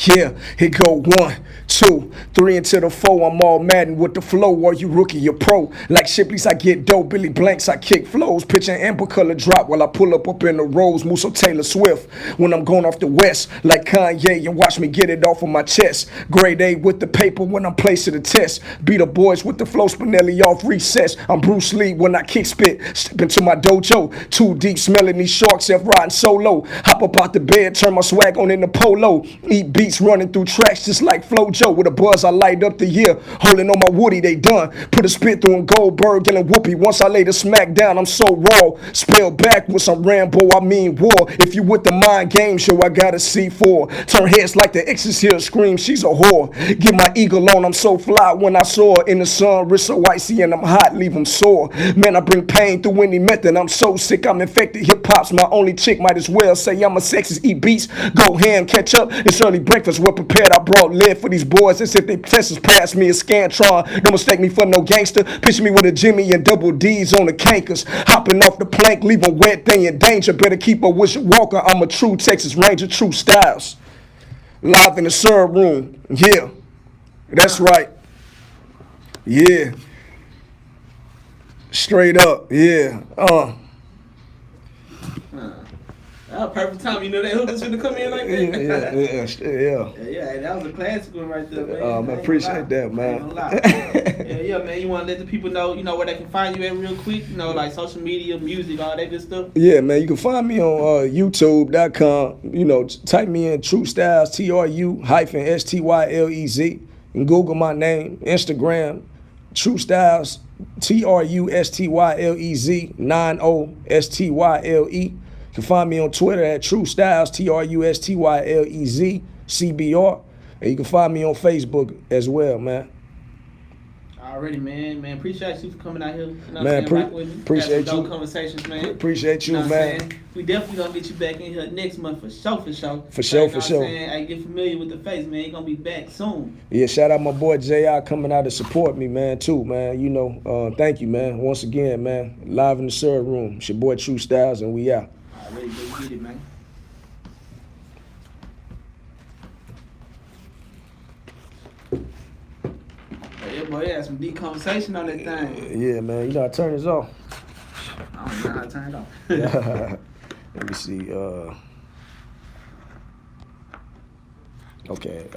S2: Yeah, it go 1, 2, 3 into the 4. I'm all Madden with the flow. Are you rookie, you pro? Like Shipley's, I get dope. Billy Blanks, I kick flows. Pitch an amber color drop while I pull up in the rows. Musso Taylor Swift when I'm going off the west. Like Kanye, and watch me get it off of my chest. Grade A with the paper when I'm placing the test. Beat the boys with the flow, Spinelli off recess. I'm Bruce Lee when I kick spit. Step into my dojo. Too deep, smelling these sharks, F riding solo. Hop up out the bed, turn my swag on in the polo. Eat beats running through tracks just like Flojo. With a buzz, I light up the year. Holding on my Woody, they done. Put a spit through him, Goldberg, yelling whoopee. Once I lay the smack down, I'm so raw. Spell back with some Rambo, I mean war. If you with the mind game show, I got a C4. Turn heads like the exes here scream, she's a whore. Get my eagle on, I'm so fly when I saw her in the sun. Wrist so icy and I'm hot, leave them sore. Man, I bring pain through any method. I'm so sick, I'm infected. Hip hop's my only chick, might as well say I'm a sexist. Eat beats, go ham, catch up. It's early breakfast, well prepared. I brought lead for these boys. As if they testers pass me a Scantron. Don't mistake me for no gangster. Picture me with a Jimmy and double D's on the cankers. Hopping off the plank, leave them wet, they in danger. Better keep a Wisher Walker. I'm a true Texas Ranger, Tru Stylez. Live in the syrup room. Yeah, that's right. Yeah. Straight up. Yeah.
S1: That was perfect time. You know that hook was gonna come in like that. Yeah, that was a classic one right there, man.
S2: Man, appreciate that, man.
S1: Yeah, man. You want to let the people know, where they can find you at real quick? Like social media, music, all that good stuff.
S2: Yeah, man. You can find me on YouTube.com. Type me in Tru Stylez, TRU-STYLEZ. You can Google my name, Instagram, Tru Stylez, TRUSTYLEZ, 90STYLE. You can find me on Twitter at Tru Stylez, TRUSTYLEZ, CBR. And you can find me on Facebook as well, man.
S1: Already, man. Appreciate you for coming out here.
S2: Man, appreciate you.
S1: Conversations, man.
S2: Appreciate you, man.
S1: We definitely gonna get you back in here next month for sure.
S2: For sure.
S1: I get familiar with the face, man. You're gonna be back soon.
S2: Yeah, shout out my boy JR coming out to support me, man, too, man. Thank you, man. Once again, man. Live in the syrup room. It's your boy Tru Stylez, and we out.
S1: Already, go get it, man. Yeah, boy, had some deep conversation on that thing.
S2: Yeah, man. You know how to turn this off?
S1: I don't know how to turn it off.
S2: Let me see. Okay.